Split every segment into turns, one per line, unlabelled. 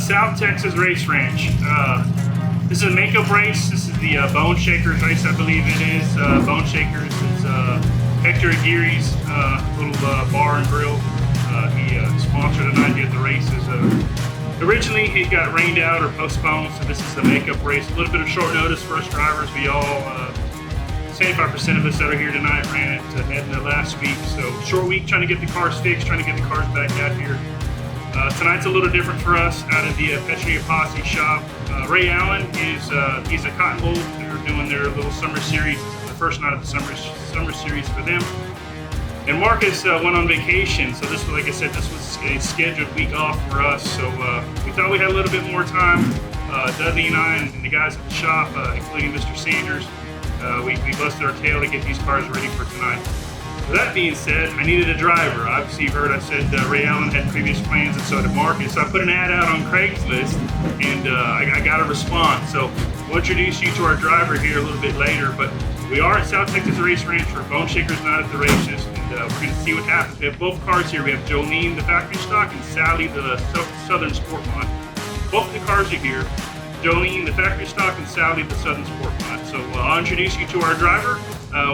South Texas Race Ranch. This is a makeup race. This is the Boneshakers race, I believe it is. Boneshakers. It's Hector Aguirre's little bar and grill. He sponsored tonight here at the races. Originally, it got rained out or postponed, so this is the makeup race. A little bit of short notice for us drivers. We all, 75% of us that are here tonight ran it ahead in the last week. So short week, trying to get the cars fixed, trying to get the cars back out here. Tonight's a little different for us out of the Petronila Race Shop. Ray Allen is he's a Cotton Bowl. They're doing their little summer series. This is the first night of the summer series for them. And Marcus went on vacation, so this was, like I said, this was a scheduled week off for us. So we thought we had a little bit more time. Dudley and I and the guys at the shop, including Mr. Sanders, we busted our tail to get these cars ready for tonight. With that being said, I needed a driver. Obviously, you've heard I said Ray Allen had previous plans, and so did Marcus. So I put an ad out on Craigslist, and I got a response. So we'll introduce you to our driver here a little bit later, but we are at South Texas Race Ranch for Boneshakers Night at the Races, and we're going to see what happens. We have both cars here. We have Jolene, the factory stock, and Sally, the Southern Sport Mod. Both of the cars are here. Jolene, the factory stock, and Sally, the Southern Sport Mod. So I'll introduce you to our driver.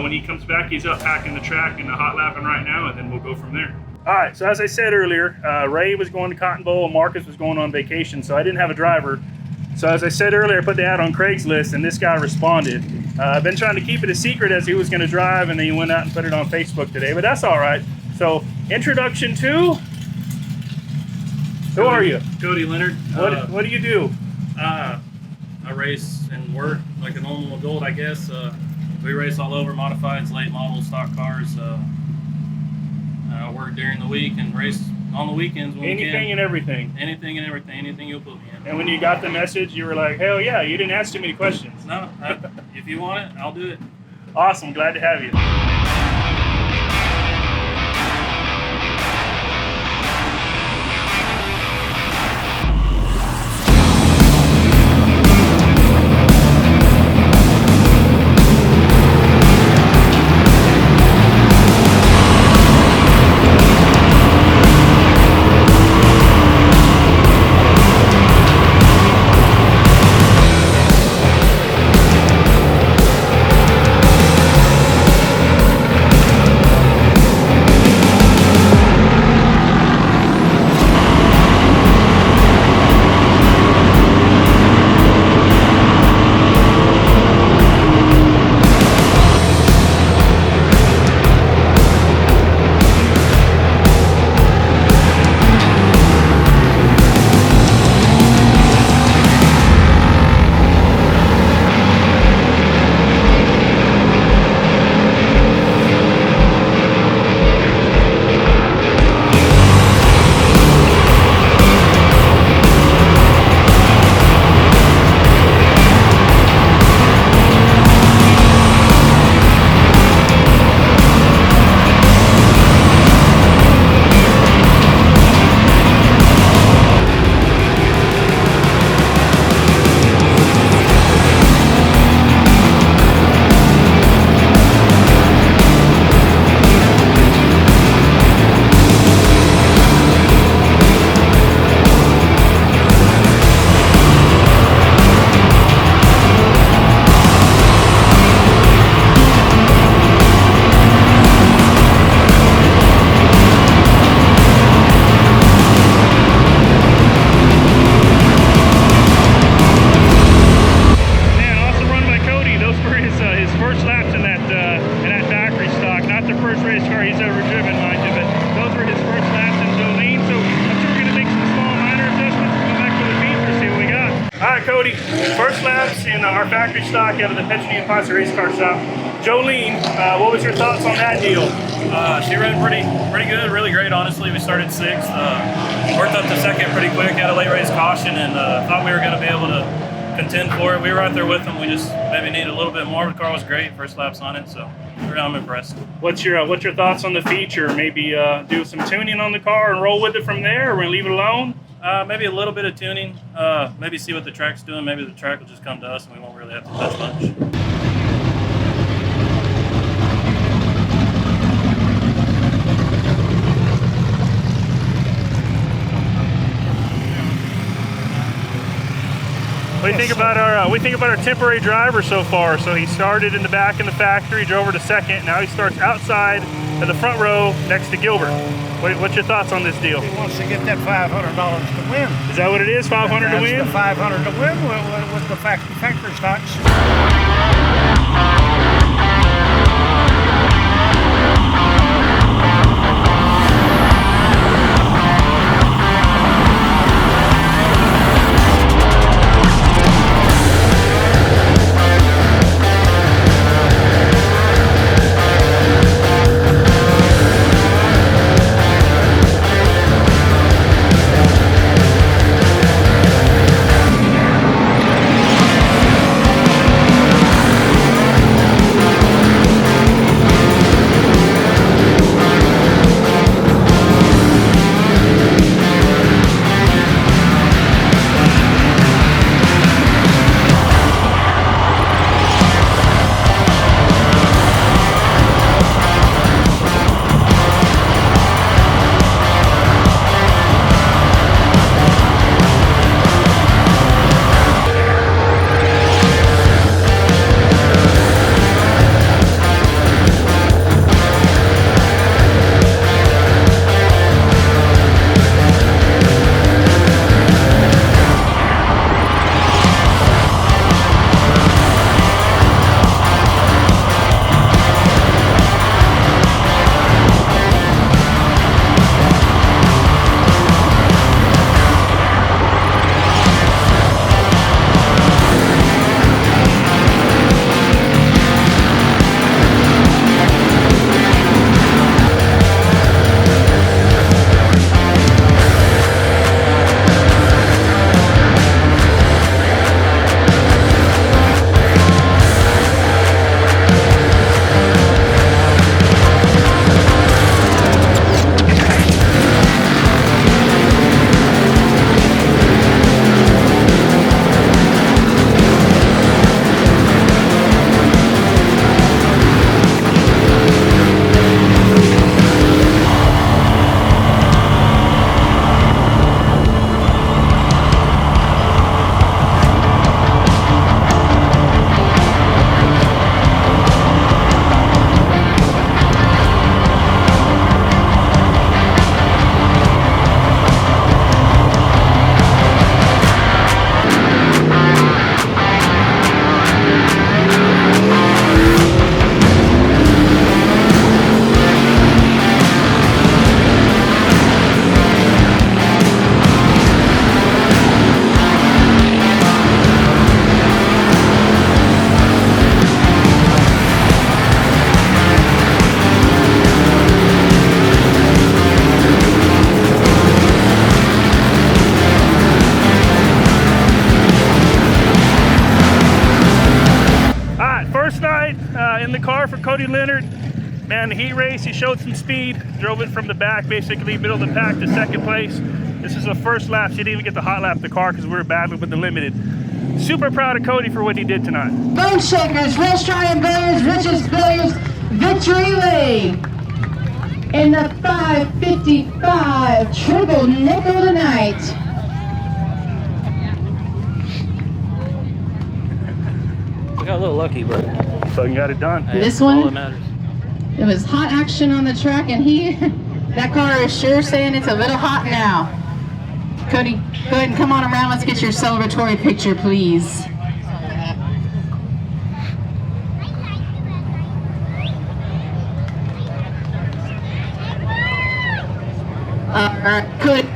When he comes back, he's up packing the track and hot lapping right now, and then we'll go from there. All right, so as I said earlier, Ray was going to Cotton Bowl and Marcus was going on vacation, so I didn't have a driver. So as I said earlier, I put the ad on Craigslist, and this guy responded. I've been trying to keep it a secret as he was going to drive, and then he went out and put it on Facebook today, but that's all right. So introduction to, who are you?
Cody Leonard.
What do you do?
I race and work like a normal adult, I guess. We race all over, modifieds, late models, stock cars. I work during the week and race on the weekends when we can.
Anything and everything.
Anything and everything. Anything you'll put me in.
And when you got the message, you were like, hell yeah, you didn't ask too many questions.
No, if you want it, I'll do it.
Awesome, glad to have you. Cody, first laps in our factory stock out of the Petronila Race Car Shop. Jolene, what was your thoughts on that deal?
She ran pretty good, really great, honestly. We started sixth, worked up to second pretty quick, had a late race caution, and thought we were going to be able to contend for it. We were right there with them. We just maybe needed a little bit more. The car was great, first laps on it, so I'm impressed.
What's your thoughts on the feature? Maybe do some tuning on the car and roll with it from there, or we'll leave it alone?
Maybe a little bit of tuning, maybe see what the track's doing. Maybe the track will just come to us and we won't really have to touch much.
do you think about our temporary driver so far? So he started in the back in the factory, drove over to second. Now he starts outside in the front row next to Gilbert. What's your thoughts on this deal?
He wants to get that $500 to win.
Is that what it is? 500 to win?
The 500 to win with the factory stocks.
In the car for Cody Leonard. Man, the heat race, he showed some speed, drove it from the back, basically middle of the pack to second place. This is the first lap. She didn't even get the hot lap the car because we were battling with the limited. Super proud of Cody for what he did tonight.
Boneshakers, Restaurant and Bears, Richest Billiards, Victory Lane. In the 555 triple nickel tonight.
We got a little lucky, but
fucking got it done.
hey,
This one,
all that matters.
It was hot action on the track, and that car is sure saying it's a little hot now. Cody, go ahead and come on around. Let's get your celebratory picture, please. All right, Cody.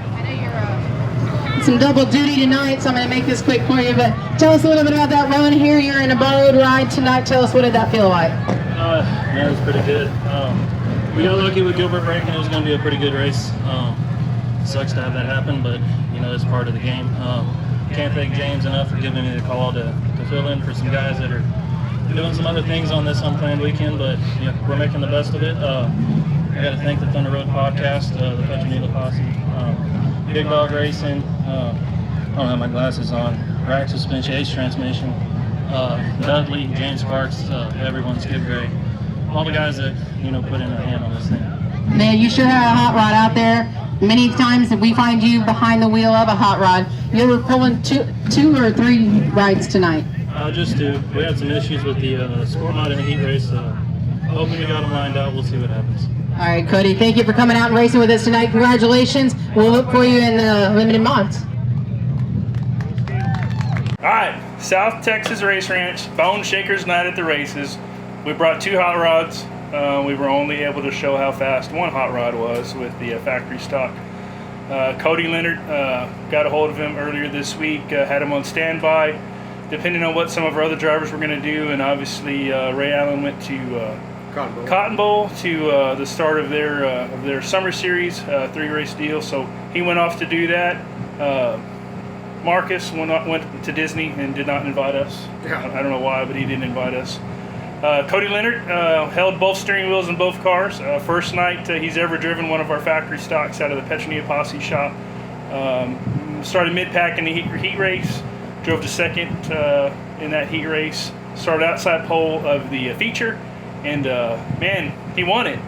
Some double duty tonight, so I'm going to make this quick for you. But tell us a little bit about that run here. You're in a borrowed ride tonight. Tell us, what did that feel like?
Yeah, it was pretty good. We got lucky with Gilbert breaking. It was going to be a pretty good race. Sucks to have that happen, but you know, it's part of the game. Can't thank James enough for giving me the call to fill in for some guys that are doing some other things on this unplanned weekend, but yeah, we're making the best of it. I got to thank the Thunder Road podcast, the Petronila Posse, Big Dog Racing. I don't have my glasses on. Rack Suspension, Ace Transmission, Dudley, James Parks, everyone, Skip Gray, all the guys that put in a hand on this thing.
Man, you sure have a hot rod out there. Many times if we find you behind the wheel of a hot rod, you were pulling two or three rides tonight.
Just two. We had some issues with the sport mod in the heat race. Hoping we got them lined out. We'll see what happens.
All right, Cody, thank you for coming out and racing with us tonight. Congratulations. We'll look for you in the limited mods.
All right, South Texas Race Ranch, Boneshakers night at the races. We brought 2 hot rods. We were only able to show how fast one hot rod was with the factory stock. Cody Leonard, got a hold of him earlier this week, had him on standby, depending on what some of our other drivers were going to do, and obviously Ray Allen went to Cotton Bowl to the start of their summer series, 3-race deal, so he went off to do that. Marcus went to Disney and did not invite us. Yeah. I don't know why, but he didn't invite us. Cody Leonard held both steering wheels in both cars. First night he's ever driven one of our factory stocks out of the Petronila shop. Started mid-pack in the heat race, drove to second in that heat race, started outside pole of the feature, and man, he won it.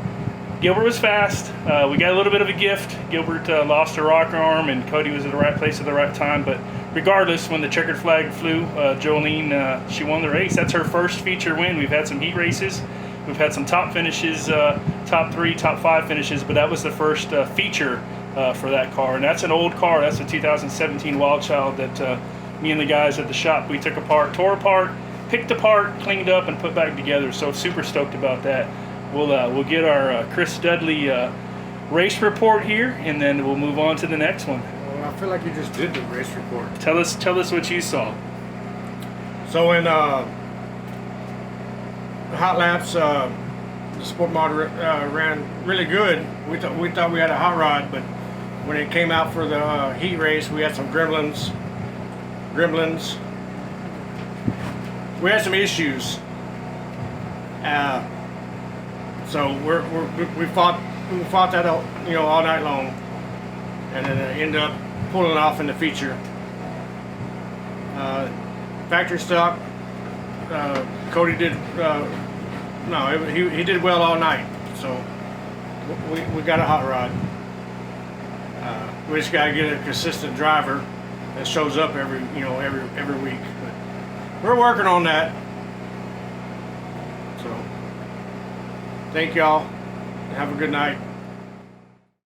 Gilbert was fast. We got a little bit of a gift. Gilbert lost a rocker arm, and Cody was at the right place at the right time. But regardless, when the checkered flag flew, Jolene, she won the race. That's her first feature win. We've had some heat races. We've had some top finishes, top 3, top 5 finishes, but that was the first feature for that car. And that's an old car. That's a 2017 Wild Child that me and the guys at the shop, we took apart, tore apart, picked apart, cleaned up, and put back together. So super stoked about that. We'll get our Chris Dudley race report here, and then we'll move on to the next one.
Well, I feel like you just did the race report.
Tell us what you saw.
So in the hot laps, the sport mod ran really good. We thought we had a hot rod, but when it came out for the heat race, we had some gremlins. We had some issues. So we fought that all night long, and then it ended up pulling off in the feature. Factory stock, Cody did he did well all night. So we got a hot rod. We just got to get a consistent driver that shows up every week. But we're working on that. So thank y'all. Have a good night.